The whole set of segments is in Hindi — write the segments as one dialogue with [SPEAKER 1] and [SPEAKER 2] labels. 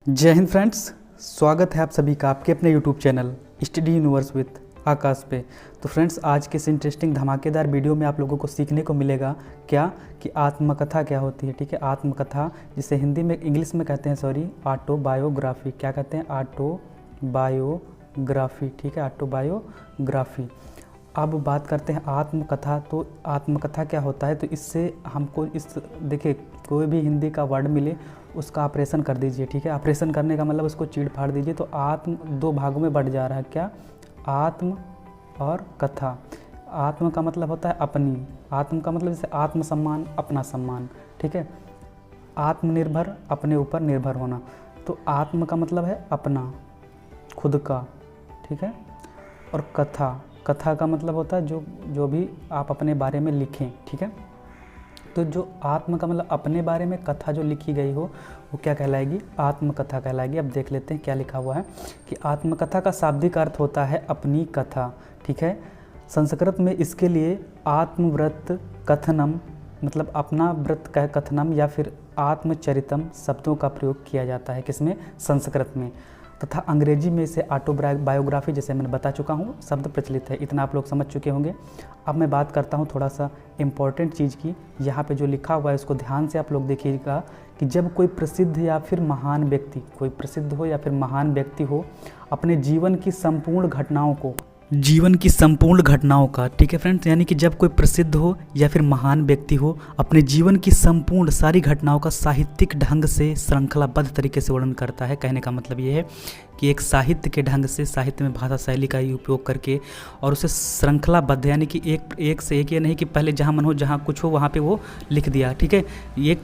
[SPEAKER 1] जय हिंद फ्रेंड्स, स्वागत है आप सभी का आपके अपने YouTube channel study universe with Aakash पे। तो फ्रेंड्स, आज के इस इंटरेस्टिंग धमाकेदार वीडियो में आप लोगों को सीखने को मिलेगा क्या कि आत्मकथा क्या होती है। ठीक है, आत्मकथा जिसे हिंदी में इंग्लिश में कहते हैं ऑटोबायोग्राफी। क्या कहते हैं? ऑटोबायोग्राफी। ठीक है, ऑटोबायोग्राफी। अब बात करते हैं आत्मकथा। तो आत्मकथा क्या होता है, तो इससे हमको देखिए, कोई भी हिंदी का वर्ड मिले उसका ऑपरेशन कर दीजिए। ठीक है, ऑपरेशन करने का मतलब उसको चीड़ फाड़ दीजिए। तो आत्म दो भागों में बढ़ जा रहा है। क्या? आत्म और कथा। आत्म का मतलब होता है अपनी, आत्म का मतलब जैसे आत्मसम्मान, अपना सम्मान। ठीक है, आत्मनिर्भर, अपने ऊपर निर्भर होना। तो आत्म का मतलब है अपना, खुद का। ठीक है, और कथा, कथा का मतलब होता है जो भी आप अपने बारे में लिखें। ठीक है, तो जो आत्म का मतलब अपने बारे में कथा जो लिखी गई हो वो क्या कहलाएगी? आत्मकथा कहलाएगी। अब देख लेते हैं क्या लिखा हुआ है कि आत्मकथा का शाब्दिक अर्थ होता है अपनी कथा। ठीक है, संस्कृत में इसके लिए आत्मव्रत कथनम मतलब अपना व्रत का कथनम या फिर आत्मचरितम शब्दों का प्रयोग किया जाता है। किसमें? संस्कृत में। तथा अंग्रेजी में इसे ऑटोबायोग्राफी, जैसे मैंने बता चुका हूँ, शब्द प्रचलित है। इतना आप लोग समझ चुके होंगे। अब मैं बात करता हूँ थोड़ा सा इम्पॉर्टेंट चीज़ की। यहाँ पे जो लिखा हुआ है उसको ध्यान से आप लोग देखिएगा कि जब कोई प्रसिद्ध या फिर महान व्यक्ति, कोई प्रसिद्ध हो या फिर महान व्यक्ति हो, अपने जीवन की संपूर्ण घटनाओं का, ठीक है फ्रेंड्स, यानी कि जब कोई प्रसिद्ध हो या फिर महान व्यक्ति हो, अपने जीवन की संपूर्ण सारी घटनाओं का साहित्यिक ढंग से श्रृंखलाबद्ध तरीके से वर्णन करता है। कहने का मतलब ये है कि एक साहित्य के ढंग से, साहित्य में भाषा शैली का ही उपयोग करके और उसे श्रृंखलाबद्ध, यानी कि एक से एक, ये नहीं कि पहले जहाँ मन हो, जहाँ कुछ हो वहाँ पे वो लिख दिया। ठीक है, एक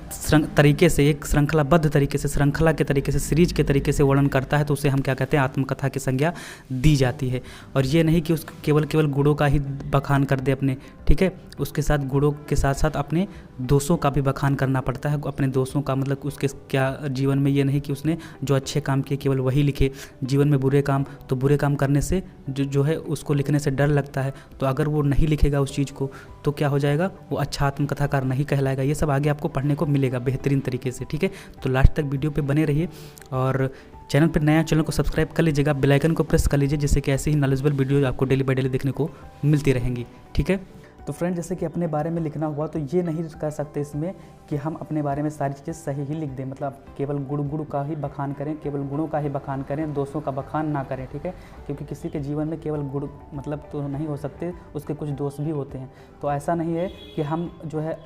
[SPEAKER 1] तरीके से, एक श्रृंखलाबद्ध तरीके से, श्रृंखला के तरीके से, सीरीज के तरीके से वर्णन करता है, तो उसे हम क्या कहते हैं? आत्मकथा की संज्ञा दी जाती है। और ये नहीं कि उसको केवल गुणों का ही बखान कर दे अपने। ठीक है, उसके साथ गुणों के साथ साथ अपने दोषों का भी बखान करना पड़ता है। अपने दोषों का मतलब उसके क्या जीवन में, ये नहीं कि उसने जो अच्छे काम किए केवल वही लिखे, जीवन में बुरे काम, तो बुरे काम करने से जो है उसको लिखने से डर लगता है। तो अगर वो नहीं लिखेगा उस चीज़ को तो क्या हो जाएगा? वो अच्छा आत्मकथाकार नहीं कहलाएगा। ये सब आगे आपको पढ़ने को मिलेगा बेहतरीन तरीके से। ठीक है, तो लास्ट तक वीडियो पे बने रहिए और चैनल पर नया, चैनल को सब्सक्राइब कर लीजिएगा, बेल आइकन को प्रेस कर लीजिए, जिससे कि ऐसे ही नॉलेजेबल वीडियो आपको डेली बाय डेली देखने को मिलती रहेंगी। ठीक है, तो फ्रेंड, जैसे कि अपने बारे में लिखना हुआ, तो ये नहीं कर सकते इसमें कि हम अपने बारे में सारी चीज़ें सही ही लिख दें, मतलब केवल गुण का ही बखान करें, केवल गुणों का ही बखान करें, दोषों का बखान ना करें। ठीक है, क्योंकि किसी के जीवन में केवल गुण मतलब तो नहीं हो सकते, उसके कुछ दोष भी होते हैं। तो ऐसा नहीं है कि हम जो है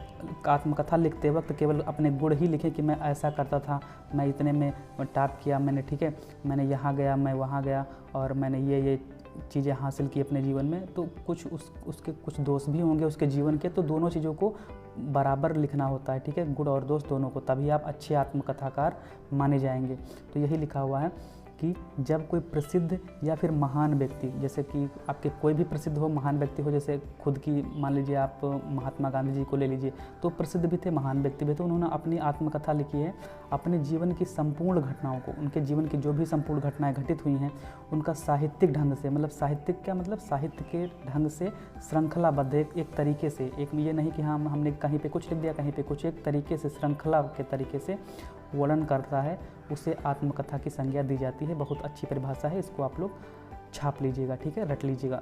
[SPEAKER 1] आत्मकथा लिखते वक्त केवल अपने गुण ही लिखें कि मैं ऐसा करता था, मैं इतने में टॉप किया मैंने, ठीक है, मैंने यहाँ गया, मैं वहाँ गया और मैंने ये चीज़ें हासिल की अपने जीवन में। तो कुछ उसके कुछ दोष भी होंगे उसके जीवन के, तो दोनों चीज़ों को बराबर लिखना होता है। ठीक है, गुण और दोष दोनों को, तभी आप अच्छे आत्मकथाकार माने जाएंगे। तो यही लिखा हुआ है कि जब कोई प्रसिद्ध या फिर महान व्यक्ति, जैसे कि आपके कोई भी प्रसिद्ध हो, महान व्यक्ति हो, जैसे खुद की मान लीजिए आप महात्मा गांधी जी को ले लीजिए, तो प्रसिद्ध भी थे, महान व्यक्ति भी थे। उन्होंने अपनी आत्मकथा लिखी है, अपने जीवन की संपूर्ण घटनाओं को, उनके जीवन की जो भी संपूर्ण घटनाएं घटित हुई हैं उनका साहित्यिक ढंग से, मतलब साहित्यिक क्या मतलब साहित्य के ढंग से श्रृंखलाबद्ध एक तरीके से, एक ये नहीं कि हमने कहीं पे कुछ लिख दिया कहीं पे कुछ, एक तरीके से श्रृंखला के तरीके से वर्णन करता है, उसे आत्मकथा की संज्ञा दी जाती है। बहुत अच्छी परिभाषा है, इसको आप लोग छाप लीजिएगा। ठीक है, रट लीजिएगा।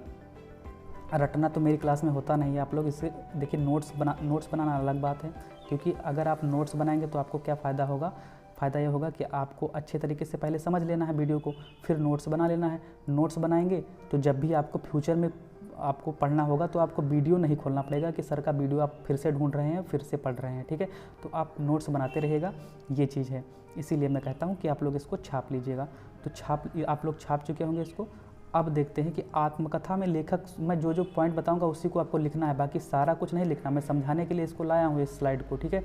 [SPEAKER 1] रटना तो मेरी क्लास में होता नहीं है, आप लोग इससे देखिए नोट्स बनाना अलग बात है, क्योंकि अगर आप नोट्स बनाएंगे तो आपको क्या फ़ायदा होगा? फ़ायदा ये होगा कि आपको अच्छे तरीके से पहले समझ लेना है वीडियो को, फिर नोट्स बना लेना है। नोट्स बनाएंगे तो जब भी आपको फ्यूचर में आपको पढ़ना होगा तो आपको वीडियो नहीं खोलना पड़ेगा कि सर का वीडियो आप फिर से ढूंढ रहे हैं, फिर से पढ़ रहे हैं। ठीक है, तो आप नोट्स बनाते रहिएगा, ये चीज़ है। इसीलिए मैं कहता हूँ कि आप लोग इसको छाप लीजिएगा। तो आप लोग छाप चुके होंगे इसको। अब देखते हैं कि आत्मकथा में लेखक, मैं जो पॉइंट बताऊंगा उसी को आपको लिखना है, बाकी सारा कुछ नहीं लिखना। मैं समझाने के लिए इसको लाया हूँ इस स्लाइड को। ठीक है,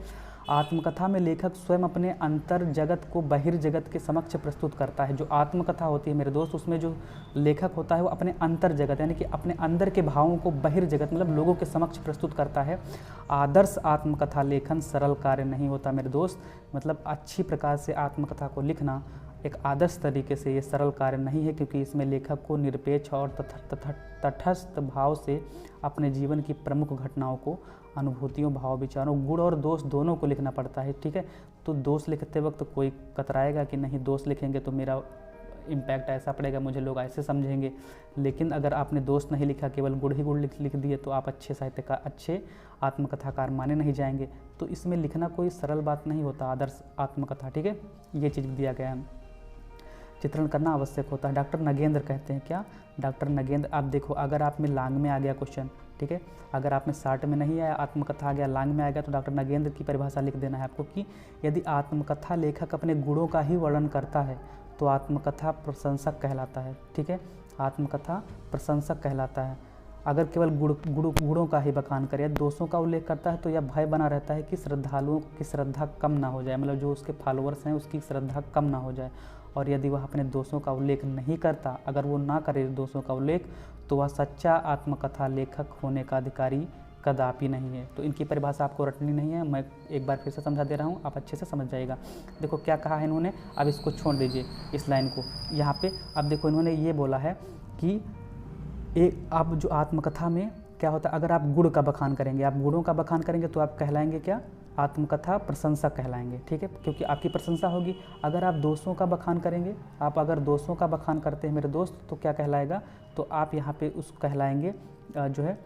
[SPEAKER 1] आत्मकथा में लेखक स्वयं अपने अंतर जगत को बहिर्जगत के समक्ष प्रस्तुत करता है। जो आत्मकथा होती है मेरे दोस्त, उसमें जो लेखक होता है वो अपने अंतर जगत, यानी कि अपने अंदर के भावों को बहिर्जगत मतलब लोगों के समक्ष प्रस्तुत करता है। आदर्श आत्मकथा लेखन सरल कार्य नहीं होता मेरे दोस्त, मतलब अच्छी प्रकार से आत्मकथा को लिखना एक आदर्श तरीके से ये सरल कार्य नहीं है, क्योंकि इसमें लेखक को निरपेक्ष और तटस्थ भाव से अपने जीवन की प्रमुख घटनाओं को, अनुभूतियों, भाव, विचारों, गुण और दोष दोनों को लिखना पड़ता है। ठीक है, तो दोष लिखते वक्त कोई कतराएगा कि नहीं दोष लिखेंगे तो मेरा इम्पैक्ट ऐसा पड़ेगा, मुझे लोग ऐसे समझेंगे। लेकिन अगर आपने दोष नहीं लिखा, केवल गुण ही गुण लिख दिए, तो आप अच्छे साहित्यकार, अच्छे आत्मकथाकार माने नहीं जाएंगे। तो इसमें लिखना कोई सरल बात नहीं होता, आदर्श आत्मकथा। ठीक है, ये चीज़ दिया गया है, चित्रण करना आवश्यक होता है। डॉक्टर नगेंद्र कहते हैं, क्या डॉक्टर नगेंद्र, आप देखो अगर आप में लांग में आ गया क्वेश्चन, ठीक है, अगर आप में 60 में नहीं आया, आत्मकथा आ गया, लांग में आ गया, तो डॉक्टर नगेंद्र की परिभाषा लिख देना है आपको कि यदि आत्मकथा लेखक अपने गुणों का ही वर्णन करता है तो आत्मकथा प्रशंसक कहलाता है। ठीक है, आत्मकथा प्रशंसक कहलाता है। अगर केवल गुणों का ही बखान करे, दोषों का उल्लेख करता है, तो यह भय बना रहता है कि श्रद्धालुओं की श्रद्धा कम ना हो जाए, मतलब जो उसके फॉलोअर्स हैं उसकी श्रद्धा कम ना हो जाए। और यदि वह अपने दोषों का उल्लेख नहीं करता, अगर वो ना करे दोषों का उल्लेख, तो वह सच्चा आत्मकथा लेखक होने का अधिकारी कदापि नहीं है। तो इनकी परिभाषा आपको रटनी नहीं है, मैं एक बार फिर से समझा दे रहा हूँ, आप अच्छे से समझ जाइएगा। देखो क्या कहा है इन्होंने, अब इसको छोड़ दीजिए इस लाइन को, यहाँ पे अब देखो इन्होंने ये बोला है कि एक आप जो आत्मकथा में क्या होता है, अगर आप गुण का बखान करेंगे, आप गुणों का बखान करेंगे तो आप कहलाएंगे क्या, आत्मकथा प्रशंसक कहलाएंगे। ठीक है, क्योंकि आपकी प्रशंसा होगी। अगर आप दोषों का बखान करेंगे, आप अगर दोषों का बखान करते हैं मेरे दोस्त, तो क्या कहलाएगा, तो आप यहाँ पे उस कहलाएंगे जो है,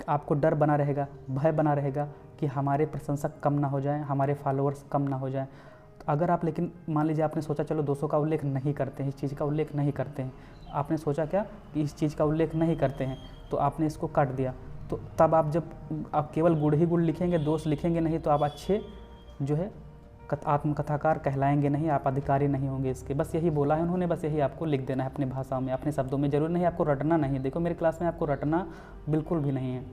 [SPEAKER 1] आपको डर बना रहेगा, भय बना रहेगा कि हमारे प्रशंसक कम ना हो जाएं, हमारे फॉलोअर्स कम ना हो जाएं। तो अगर आप, लेकिन मान लीजिए आपने सोचा चलो दोषों का उल्लेख नहीं करते हैं, इस चीज़ का उल्लेख नहीं करते हैं, आपने सोचा क्या कि इस चीज़ का उल्लेख नहीं करते हैं, तो आपने इसको काट दिया। तो तब आप जब आप केवल गुण ही गुण लिखेंगे, दोष लिखेंगे नहीं, तो आप अच्छे जो है आत्मकथाकार कहलाएंगे नहीं, आप अधिकारी नहीं होंगे इसके। बस यही बोला है उन्होंने, बस यही आपको लिख देना है अपनी भाषा में, अपने शब्दों में। जरूरी नहीं आपको रटना नहीं है, देखो मेरी क्लास में आपको रटना बिल्कुल भी नहीं है।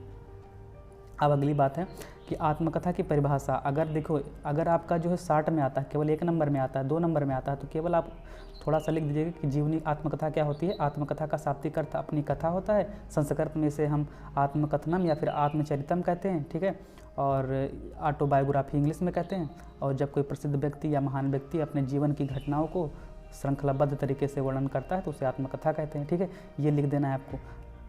[SPEAKER 1] अब अगली बात है कि आत्मकथा की परिभाषा, अगर देखो अगर आपका जो है 60 में आता है, केवल 1 नंबर में आता है, 2 नंबर में आता है, तो केवल आप थोड़ा सा लिख दीजिएगा कि जीवनी आत्मकथा क्या होती है। आत्मकथा का शाब्दिक अर्थ अपनी कथा होता है, संस्कृत में से हम आत्मकथनम या फिर आत्मचरितम कहते हैं। ठीक है, और ऑटोबायोग्राफी इंग्लिश में कहते हैं। और जब कोई प्रसिद्ध व्यक्ति या महान व्यक्ति अपने जीवन की घटनाओं को श्रृंखलाबद्ध तरीके से वर्णन करता है तो उसे आत्मकथा कहते हैं। ठीक है, ये लिख देना है आपको,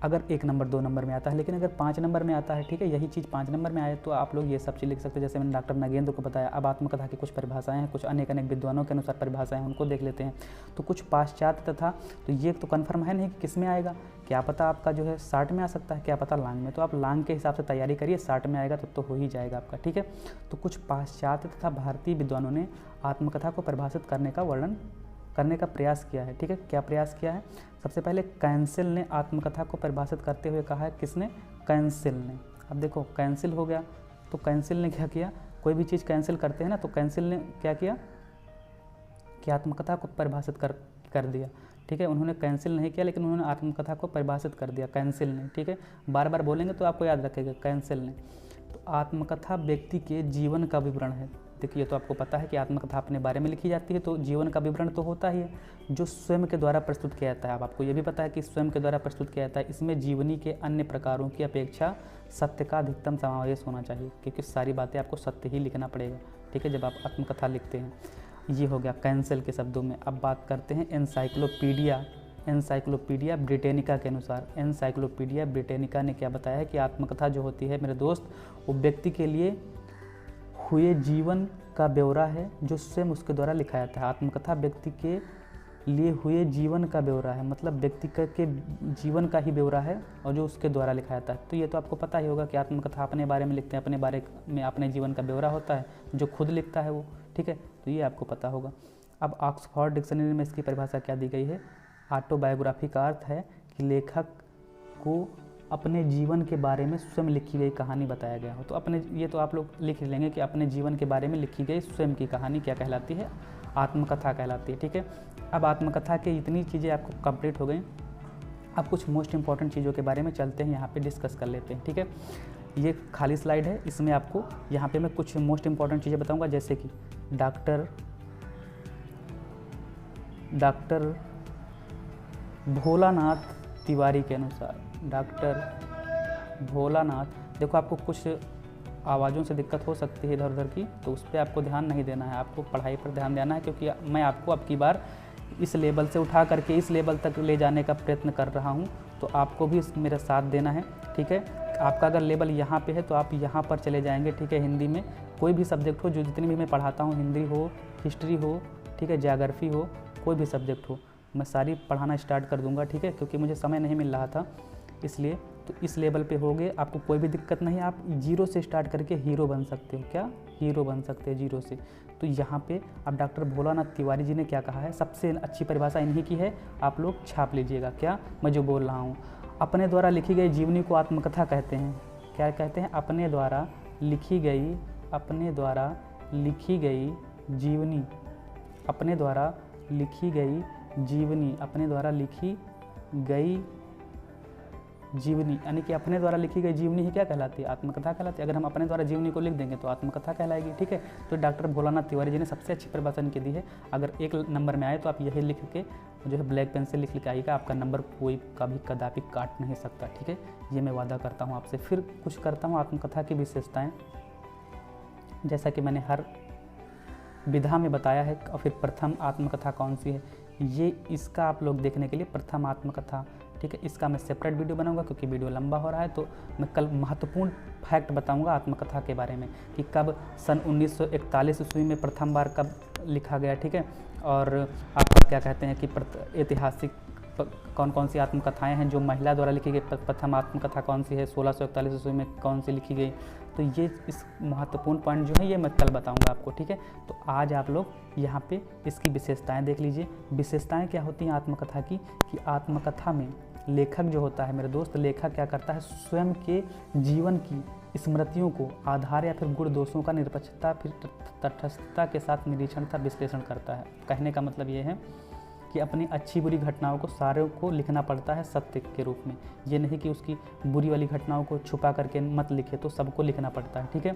[SPEAKER 1] अगर 1 नंबर 2 नंबर में आता है। लेकिन अगर 5 नंबर में आता है, ठीक है, यही चीज़ 5 नंबर में आए तो आप लोग ये सब चीज़ लिख सकते हैं, जैसे मैंने डॉक्टर नगेंद्र को बताया। अब आत्मकथा की कुछ परिभाषाएं हैं, कुछ अनेक विद्वानों के अनुसार परिभाषाएं हैं, उनको देख लेते हैं। तो कुछ पाश्चात्य तथा, तो ये तो कन्फर्म है नहीं कि किस में आएगा, क्या पता आपका जो है 60 में आ सकता है, क्या पता लांग में। तो आप लांग के हिसाब से तैयारी करिए, 60 में आएगा तो हो ही जाएगा आपका। ठीक है, तो कुछ पाश्चात्य तथा भारतीय विद्वानों ने आत्मकथा को परिभाषित करने का वर्णन करने का प्रयास किया है। ठीक है, क्या प्रयास किया है, सबसे पहले कैंसिल ने आत्मकथा को परिभाषित करते हुए कहा है, किसने, कैंसिल ने। अब देखो कैंसिल हो गया, तो कैंसिल ने क्या किया, कोई भी चीज़ कैंसिल करते हैं ना, तो कैंसिल ने क्या किया कि आत्मकथा को परिभाषित कर दिया। ठीक है, उन्होंने कैंसिल नहीं किया, लेकिन उन्होंने आत्मकथा को परिभाषित कर दिया, कैंसिल ने। ठीक है, बार बार बोलेंगे तो आपको याद रखेगा, कैंसिल ने। तो आत्मकथा व्यक्ति के जीवन का विवरण है। देखिए ये तो आपको पता है कि आत्मकथा अपने बारे में लिखी जाती है, तो जीवन का विवरण तो होता ही है, जो स्वयं के द्वारा प्रस्तुत किया जाता है। अब आपको ये भी पता है कि स्वयं के द्वारा प्रस्तुत किया जाता है, इसमें जीवनी के अन्य प्रकारों की अपेक्षा सत्य का अधिकतम समावेश होना चाहिए, क्योंकि सारी बातें आपको सत्य ही लिखना पड़ेगा। ठीक है, जब आप आत्मकथा लिखते हैं। ये हो गया कैंसिल के शब्दों में। अब बात करते हैं एनसाइक्लोपीडिया ब्रिटेनिका के अनुसार। एनसाइक्लोपीडिया ब्रिटेनिका ने क्या बताया है कि आत्मकथा जो होती है मेरे दोस्त, वो व्यक्ति के लिए हुए जीवन का ब्यौरा है जो स्वयं उसके द्वारा लिखा जाता है। आत्मकथा व्यक्ति के लिए हुए जीवन का ब्यौरा है, मतलब व्यक्ति के जीवन का ही ब्यौरा है और जो उसके द्वारा लिखा जाता है। तो ये तो आपको पता ही होगा कि आत्मकथा अपने बारे में लिखते हैं, अपने बारे में अपने जीवन का ब्यौरा होता है, जो खुद लिखता है वो। ठीक है, तो ये आपको पता होगा। अब ऑक्सफोर्ड डिक्शनरी में इसकी परिभाषा क्या दी गई है, ऑटोबायोग्राफी का अर्थ है कि लेखक को अपने जीवन के बारे में स्वयं लिखी गई कहानी बताया गया हो। तो अपने, ये तो आप लोग लिख लेंगे कि अपने जीवन के बारे में लिखी गई स्वयं की कहानी क्या कहलाती है, आत्मकथा कहलाती है। ठीक है, अब आत्मकथा की इतनी चीज़ें आपको कंप्लीट हो गई। अब कुछ मोस्ट इंपॉर्टेंट चीज़ों के बारे में चलते हैं, यहाँ पे डिस्कस कर लेते हैं। ठीक है, ये खाली स्लाइड है, इसमें आपको यहाँ पे मैं कुछ मोस्ट इंपॉर्टेंट चीज़ें बताऊँगा, जैसे कि डॉक्टर भोलानाथ तिवारी के अनुसार, डॉक्टर भोलानाथ, देखो आपको कुछ आवाज़ों से दिक्कत हो सकती है इधर उधर की, तो उस पर आपको ध्यान नहीं देना है, आपको पढ़ाई पर ध्यान देना है, क्योंकि मैं आपको अब की बार इस लेवल से उठा करके इस लेवल तक ले जाने का प्रयत्न कर रहा हूँ, तो आपको भी मेरा साथ देना है, ठीक है। आपका अगर लेवल यहाँ पे है तो आप यहाँ पर चले जाएंगे, ठीक है। हिंदी में कोई भी सब्जेक्ट हो, जो जितनी भी मैं पढ़ाता हूँ, हिंदी हो, हिस्ट्री हो, ठीक है, ज्योग्राफी हो, कोई भी सब्जेक्ट हो, मैं सारी पढ़ाना स्टार्ट कर दूँगा, ठीक है, क्योंकि मुझे समय नहीं मिल रहा था इसलिए। तो इस लेवल पे हो गए, आपको कोई भी दिक्कत नहीं, आप जीरो से स्टार्ट करके हीरो बन सकते हो। क्या? हीरो बन सकते हैं जीरो से। तो यहाँ पे अब डॉक्टर भोलानाथ तिवारी जी ने क्या कहा है, सबसे अच्छी परिभाषा इन्हीं की है, आप लोग छाप लीजिएगा क्या मैं जो बोल रहा हूँ। अपने द्वारा लिखी गई जीवनी को आत्मकथा कहते हैं। क्या कहते हैं? अपने द्वारा लिखी गई, अपने द्वारा लिखी गई जीवनी, अपने द्वारा लिखी गई जीवनी, अपने द्वारा लिखी गई जीवनी, यानी कि अपने द्वारा लिखी गई जीवनी ही क्या कहलाती है? आत्मकथा कहलाती है। अगर हम अपने द्वारा जीवनी को लिख देंगे तो आत्मकथा कहलाएगी, ठीक है। तो डॉक्टर भोलानाथ तिवारी जी ने सबसे अच्छी परिभाषा इनकी दी है। अगर एक नंबर में आए तो आप यही लिख के जो है ब्लैक पेन से लिख के आइएगा, आपका नंबर कोई कभी कदापि काट नहीं सकता, ठीक है। ये मैं वादा करता हूँ आपसे। फिर कुछ करता हूँ आत्मकथा की विशेषताएँ, जैसा कि मैंने हर विधा में बताया है। और फिर प्रथम आत्मकथा कौन सी है, ये इसका आप लोग देखने के लिए प्रथम आत्मकथा, ठीक है, इसका मैं सेपरेट वीडियो बनाऊंगा क्योंकि वीडियो लंबा हो रहा है। तो मैं कल महत्वपूर्ण फैक्ट बताऊंगा आत्मकथा के बारे में कि कब सन 1941 ईस्वी में प्रथम बार कब लिखा गया, ठीक है। और आपका क्या कहते हैं कि ऐतिहासिक कौन कौन सी आत्मकथाएं हैं, जो महिला द्वारा लिखी गई प्रथम आत्मकथा कौन सी है, 1641 ईस्वी में कौन सी लिखी गई। तो ये इस महत्वपूर्ण पॉइंट जो है ये मैं कल बताऊंगा आपको, ठीक है। तो आज आप लोग यहाँ पे इसकी विशेषताएं देख लीजिए। विशेषताएं क्या होती हैं आत्मकथा की, कि आत्मकथा में लेखक जो होता है मेरे दोस्त, लेखक क्या करता है, स्वयं के जीवन की स्मृतियों को आधार या फिर गुण दोषों का निरपेक्षता फिर तटस्थता के साथ निरीक्षण तथा विश्लेषण करता है। कहने का मतलब ये है कि अपनी अच्छी बुरी घटनाओं को सारे को लिखना पड़ता है सत्य के रूप में। ये नहीं कि उसकी बुरी वाली घटनाओं को छुपा करके मत लिखे, तो सबको लिखना पड़ता है, ठीक है।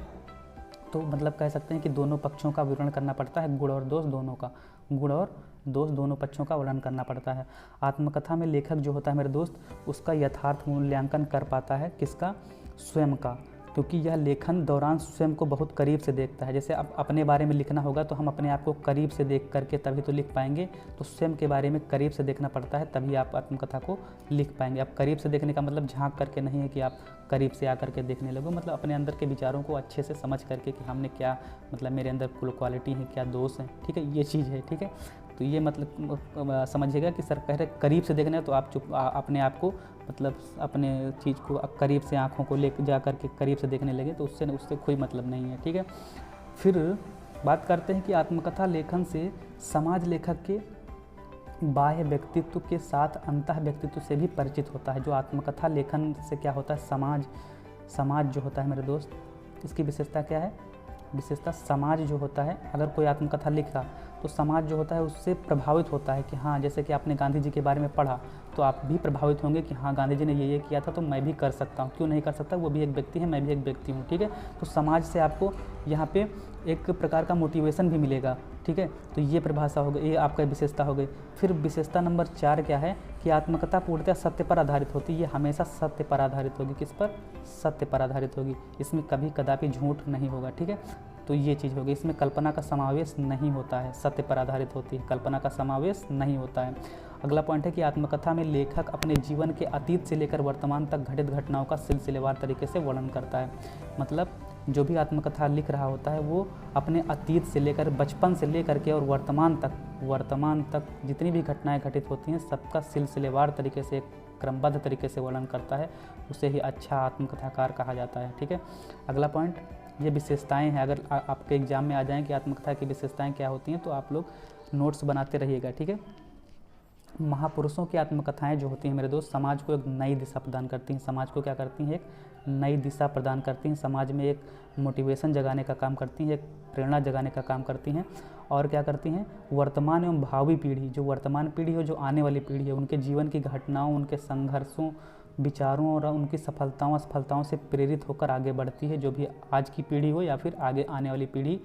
[SPEAKER 1] तो मतलब कह सकते हैं कि दोनों पक्षों का विवरण करना पड़ता है, गुण और दोष दोनों का, गुण और दोष दोनों पक्षों का वर्णन करना पड़ता है। आत्मकथा में लेखक जो होता है मेरे दोस्त, उसका यथार्थ मूल्यांकन कर पाता है, किसका? स्वयं का, क्योंकि यह लेखन दौरान स्वयं को बहुत करीब से देखता है। जैसे अब अपने बारे में लिखना होगा तो हम अपने आप को करीब से देख करके तभी तो लिख पाएंगे, तो स्वयं के बारे में करीब से देखना पड़ता है, तभी आप आत्मकथा को लिख पाएंगे। अब करीब से देखने का मतलब झांक करके नहीं है कि आप करीब से आकर के देखने लगो, मतलब अपने अंदर के विचारों को अच्छे से समझ करके कि हमने क्या, मतलब मेरे अंदर क्वालिटी है, क्या दोष है, ठीक है, ये चीज़ है, ठीक है। तो ये मतलब समझिएगा कि सर कह रहे करीब से देखना है, तो आप अपने आप को मतलब अपने चीज़ को करीब से आँखों को ले जा कर के करीब से देखने लगे, तो उससे कोई मतलब नहीं है, ठीक है। फिर बात करते हैं कि आत्मकथा लेखन से समाज लेखक के बाह्य व्यक्तित्व के साथ अंतः व्यक्तित्व से भी परिचित होता है। जो आत्मकथा लेखन से क्या होता है, समाज जो होता है मेरे दोस्त, इसकी विशेषता क्या है? विशेषता समाज जो होता है, अगर कोई आत्मकथा लिखा तो समाज जो होता है उससे प्रभावित होता है कि हाँ, जैसे कि आपने गांधी जी के बारे में पढ़ा तो आप भी प्रभावित होंगे कि हाँ, गांधी जी ने ये किया था तो मैं भी कर सकता हूँ, क्यों नहीं कर सकता, वो भी एक व्यक्ति है, मैं भी एक व्यक्ति हूँ, ठीक है। तो समाज से आपको यहाँ पे एक प्रकार का मोटिवेशन भी मिलेगा, ठीक है। तो ये परिभाषा हो गई, ये आपका विशेषता हो गई। फिर विशेषता नंबर 4 क्या है कि आत्मकथा पूर्णतः सत्य पर आधारित होती है। ये हमेशा सत्य पर आधारित होगी, किस पर? सत्य पर आधारित होगी, इसमें कभी कदापि झूठ नहीं होगा, ठीक है। तो ये चीज़ होगी, इसमें कल्पना का समावेश नहीं होता है, सत्य पर आधारित होती है, कल्पना का समावेश नहीं होता है। अगला पॉइंट है कि आत्मकथा में लेखक अपने जीवन के अतीत से लेकर वर्तमान तक घटित घटनाओं का सिलसिलेवार तरीके से वर्णन करता है। मतलब जो भी आत्मकथा लिख रहा होता है वो अपने अतीत से लेकर, बचपन से लेकर के और वर्तमान तक जितनी भी घटनाएं घटित होती हैं सबका सिलसिलेवार तरीके से, क्रमबद्ध तरीके से वर्णन करता है, उसे ही अच्छा आत्मकथाकार कहा जाता है, ठीक है। अगला पॉइंट, ये विशेषताएं हैं। अगर आपके एग्जाम में आ जाएं कि आत्मकथा की विशेषताएं क्या होती हैं तो आप लोग नोट्स बनाते रहिएगा, ठीक है। महापुरुषों की आत्मकथाएं जो होती हैं मेरे दोस्त, समाज को एक नई दिशा प्रदान करती हैं। समाज को क्या करती हैं? एक नई दिशा प्रदान करती हैं। समाज में एक मोटिवेशन जगाने का काम करती हैं, एक प्रेरणा जगाने का काम करती हैं। और क्या करती हैं? वर्तमान एवं भावी पीढ़ी, जो वर्तमान पीढ़ी हो, जो आने वाली पीढ़ी है, उनके जीवन की घटनाओं, उनके संघर्षों, विचारों और उनकी सफलताओं असफलताओं से प्रेरित होकर आगे बढ़ती है। जो भी आज की पीढ़ी हो या फिर आगे आने वाली पीढ़ी,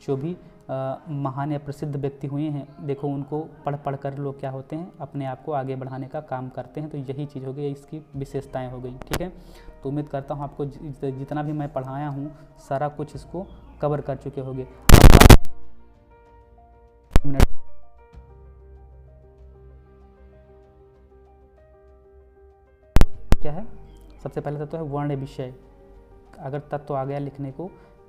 [SPEAKER 1] जो भी महान या प्रसिद्ध व्यक्ति हुए हैं, देखो उनको पढ़ कर लोग क्या होते हैं, अपने आप को आगे बढ़ाने का काम करते हैं। तो यही चीज़ हो गई, इसकी विशेषताएं हो गई, ठीक है। तो उम्मीद करता हूँ आपको जितना भी मैं पढ़ाया हूँ सारा कुछ इसको कवर कर चुके होंगे। क्या है, सबसे पहला तत्व है वर्ण विषय। अगर तत्व आ गया लिखने को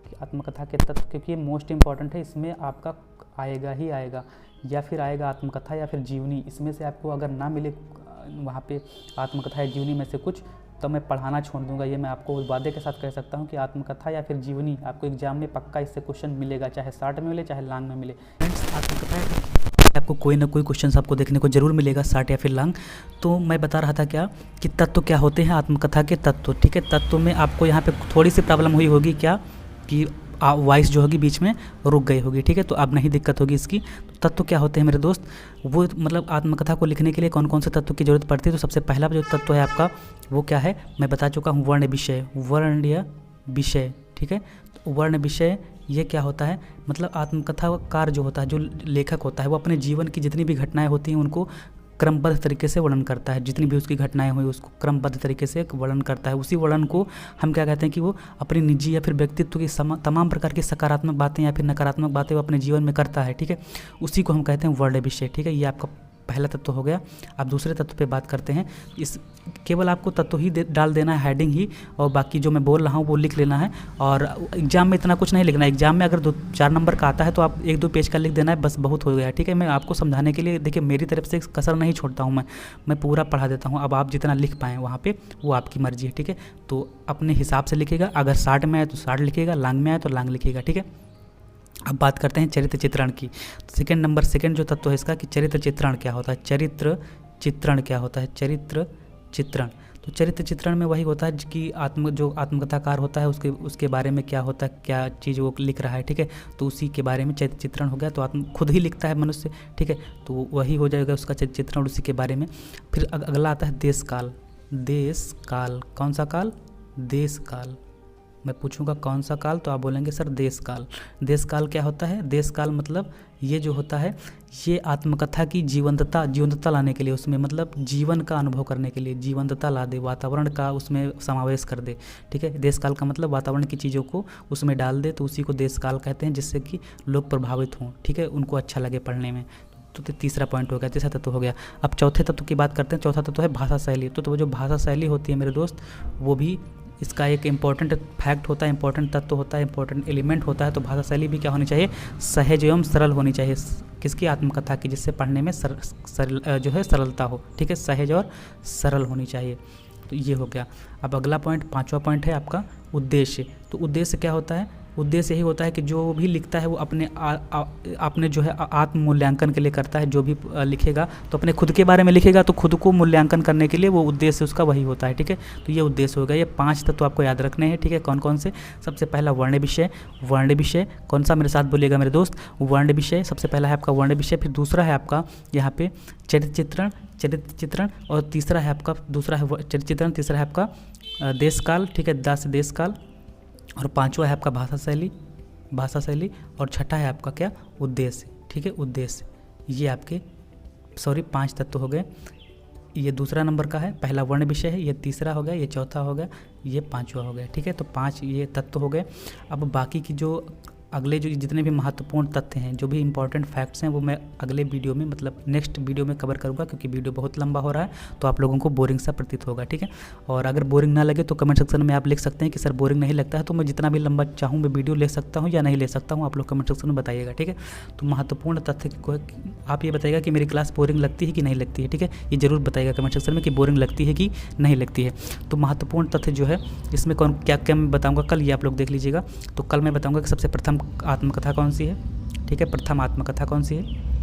[SPEAKER 1] कि आत्मकथा के तत्व, क्योंकि ये मोस्ट इंपॉर्टेंट है, इसमें आपका आएगा ही आएगा, या फिर आएगा आत्मकथा या फिर जीवनी। इसमें से आपको अगर ना मिले वहाँ पे आत्मकथा या जीवनी में से कुछ, तो मैं पढ़ाना छोड़ दूंगा। ये मैं आपको वादे के साथ कह सकता हूँ कि आत्मकथा या फिर जीवनी आपको एग्जाम में पक्का इससे क्वेश्चन मिलेगा, चाहे शॉर्ट में मिले चाहे लॉन्ग में मिले। फ्रेंड्स, आत्मकथा आपको कोई ना कोई क्वेश्चन आपको देखने को जरूर मिलेगा, शॉर्ट या फिर लॉन्ग। तो मैं बता रहा था क्या कि तत्व क्या होते हैं आत्मकथा के तत्व, ठीक है। तत्व में आपको यहाँ पे थोड़ी सी प्रॉब्लम हुई होगी क्या कि वॉइस जो होगी बीच में रुक गई होगी, ठीक है, तो अब नहीं दिक्कत होगी इसकी। तो तत्व क्या होते हैं मेरे दोस्त, वो मतलब आत्मकथा को लिखने के लिए कौन कौन से तत्व की जरूरत पड़ती है। तो सबसे पहला जो तत्व है आपका वो क्या है, मैं बता चुका हूँ, वर्ण विषय। वर्ण या विषय, ठीक है। तो वर्ण विषय ये क्या होता है, मतलब आत्मकथाकार जो होता है, जो लेखक होता है, वो अपने जीवन की जितनी भी घटनाएं होती हैं उनको क्रमबद्ध तरीके से वर्णन करता है। जितनी भी उसकी घटनाएं हुई उसको क्रमबद्ध तरीके से वर्णन करता है। उसी वर्णन को हम क्या कहते हैं कि वो अपनी निजी या फिर व्यक्तित्व की तमाम प्रकार की सकारात्मक बातें या फिर नकारात्मक बातें वो अपने जीवन में करता है, ठीक है। उसी को हम कहते हैं वर्ण विषय, ठीक है। ये आपका पहला तत्व हो गया। अब दूसरे तत्व पे बात करते हैं। इस केवल आपको तत्व ही डाल देना है, हेडिंग ही, और बाकी जो मैं बोल रहा हूँ वो लिख लेना है। और एग्जाम में इतना कुछ नहीं लिखना है। एग्जाम में अगर 2-4 नंबर का आता है तो आप 1-2 पेज का लिख देना है, बस बहुत हो गया, ठीक है। मैं आपको समझाने के लिए, देखिए मेरी तरफ से कसर नहीं छोड़ता हूँ, मैं पूरा पढ़ा देता हूँ। अब आप जितना लिख पाएँ वहाँ पर वो आपकी मर्जी है, ठीक है। तो अपने हिसाब से लिखेगा, अगर शॉर्ट में आए तो शॉर्ट लिखेगा, लॉन्ग में आए तो लॉन्ग लिखेगा, ठीक है। अब बात करते हैं चरित्र चित्रण की। सेकंड जो तत्व है इसका कि चरित्र चित्रण क्या होता है। चरित्र चित्रण क्या होता है, चरित्र चित्रण। तो चरित्र चित्रण में वही होता है कि जो आत्मकथाकार होता है उसके बारे में क्या होता है, क्या चीज़ वो लिख रहा है, ठीक है। तो उसी के बारे में चरित्र चित्रण हो गया। तो खुद ही लिखता है मनुष्य, ठीक है, तो वही हो जाएगा उसका चरित्र चित्रण, उसी के बारे में। फिर अगला आता है देश काल। देश काल, कौन सा काल, देश काल। मैं पूछूंगा कौन सा काल, तो आप बोलेंगे सर देश काल। देश काल क्या होता है, देश काल मतलब ये जो होता है, ये आत्मकथा की जीवंतता लाने के लिए, उसमें मतलब जीवन का अनुभव करने के लिए जीवंतता ला दे, वातावरण का उसमें समावेश कर दे, ठीक है। देश काल का मतलब वातावरण की चीज़ों को उसमें डाल दे, तो उसी को देश काल कहते हैं, जिससे कि लोग प्रभावित हों, ठीक है, उनको अच्छा लगे पढ़ने में। तो तीसरा पॉइंट हो गया, तीसरा तत्व हो गया। अब चौथे तत्व की बात करते हैं। चौथा तत्व है भाषा शैली। तो वो जो भाषा शैली होती है मेरे दोस्त, वो भी इसका एक इम्पॉर्टेंट फैक्ट होता है, इंपॉर्टेंट तत्व होता है, इंपॉर्टेंट एलिमेंट होता है। तो भाषा शैली भी क्या होनी चाहिए, सहज एवं सरल होनी चाहिए। किसकी, आत्मकथा की, जिससे पढ़ने में जो है सरलता हो, ठीक है, सहज और सरल होनी चाहिए। तो ये हो गया। अब अगला पॉइंट, 5वां पॉइंट है आपका उद्देश्य। तो उद्देश्य क्या होता है, उद्देश्य यही होता है कि जो भी लिखता है वो अपने जो है आत्म मूल्यांकन के लिए करता है। जो भी लिखेगा तो अपने खुद के बारे में लिखेगा, तो खुद को मूल्यांकन करने के लिए वो उद्देश्य उसका वही होता है, ठीक है। तो ये उद्देश्य होगा। ये 5 तत्व आपको याद रखने हैं, ठीक है। कौन कौन से, सबसे पहला वर्ण विषय। वर्ण विषय कौन सा, मेरे साथ बोलिएगा मेरे दोस्त, वर्ण विषय सबसे पहला है आपका वर्ण विषय। फिर दूसरा है आपका यहाँ पे चरित्र चित्रण, और तीसरा है आपका, दूसरा है चरित्र चित्रण, तीसरा है आपका देश काल, ठीक है, देश काल, और 5वां है आपका भाषा शैली, और छठा है आपका क्या, उद्देश्य, ठीक है, उद्देश्य। ये आपके 5 तत्व हो गए। ये दूसरा नंबर का है, पहला वर्ण विषय है, ये तीसरा हो गया, ये चौथा हो गया, ये 5वां हो गया, ठीक है। तो 5 ये तत्व हो गए। अब बाकी की जो अगले जो जितने भी महत्वपूर्ण तथ्य हैं, जो भी इंपॉर्टेंट फैक्ट्स हैं, वो मैं अगले वीडियो में, मतलब नेक्स्ट वीडियो में कवर करूँगा, क्योंकि वीडियो बहुत लंबा हो रहा है तो आप लोगों को बोरिंग सा प्रतीत होगा, ठीक है। और अगर बोरिंग ना लगे तो कमेंट सेक्शन में आप लिख सकते हैं कि सर बोरिंग नहीं लगता है, तो मैं जितना भी लंबा चाहूँ मैं वीडियो ले सकता हूँ या नहीं ले सकता हूँ, आप लोग कमेंट सेक्शन में बताइएगा, ठीक है। तो महत्वपूर्ण तथ्य को आप ये बताइएगा कि मेरी क्लास बोरिंग लगती है कि नहीं लगती है, ठीक है। ये जरूर बताइएगा कमेंट सेक्शन में कि बोरिंग लगती है कि नहीं लगती है। तो महत्वपूर्ण तथ्य जो है इसमें क्या क्या मैं बताऊँगा कल, ये आप लोग देख लीजिएगा। तो कल मैं बताऊँगा कि सबसे प्रथम आत्मकथा कौन सी है, ठीक है, प्रथम आत्मकथा कौन सी है,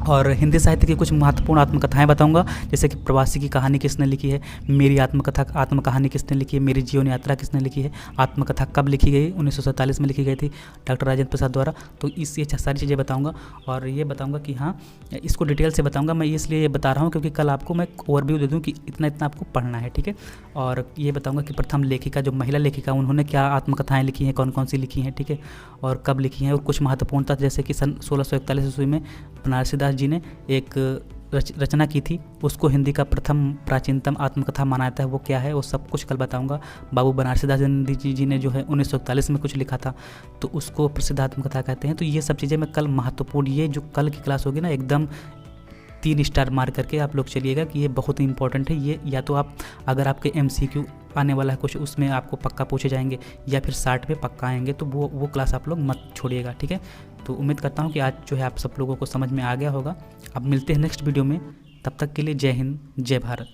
[SPEAKER 1] और हिंदी साहित्य की कुछ महत्वपूर्ण आत्मकथाएं बताऊंगा, जैसे कि प्रवासी की कहानी किसने लिखी है, मेरी आत्मकहानी किसने लिखी है, मेरी जीवन यात्रा किसने लिखी है, आत्मकथा कब लिखी गई, 1947 में लिखी गई थी डॉक्टर राजेंद्र प्रसाद द्वारा। तो ये सारी चीज़ें बताऊंगा, और ये बताऊंगा कि हाँ, इसको डिटेल से बताऊंगा। मैं इसलिए ये बता रहा हूँ क्योंकि कल आपको मैं ओवरव्यू दे दूँ कि इतना आपको पढ़ना है, ठीक है। और ये बताऊँगा कि प्रथम लेखिका, जो महिला लेखिका, उन्होंने क्या आत्मकथाएँ लिखी हैं, कौन कौन सी लिखी हैं, ठीक है, और कब लिखी हैं, और कुछ महत्वपूर्ण तथ्य, जैसे कि सन 1641 ईस्वी में बनारसी दास जी ने एक रचना की थी, उसको हिंदी का प्रथम प्राचीनतम आत्मकथा माना जाता है, वो क्या है, वो सब कुछ कल बताऊंगा। बाबू बनारसी दास जी ने जो है 1941 में कुछ लिखा था, तो उसको प्रसिद्ध आत्मकथा कहते हैं। तो ये सब चीज़ें मैं कल महत्वपूर्ण, ये जो कल की क्लास होगी ना, एकदम 3 स्टार मार करके आप लोग चलिएगा कि ये बहुत ही इंपॉर्टेंट है। ये या तो आप अगर आपके MCQ आने वाला है कुछ, उसमें आपको पक्का पूछे जाएंगे, या फिर 60 पे पक्का आएंगे, तो वो क्लास आप लोग मत छोड़िएगा, ठीक है। तो उम्मीद करता हूँ कि आज जो है आप सब लोगों को समझ में आ गया होगा। अब मिलते हैं नेक्स्ट वीडियो में, तब तक के लिए जय हिंद, जय भारत।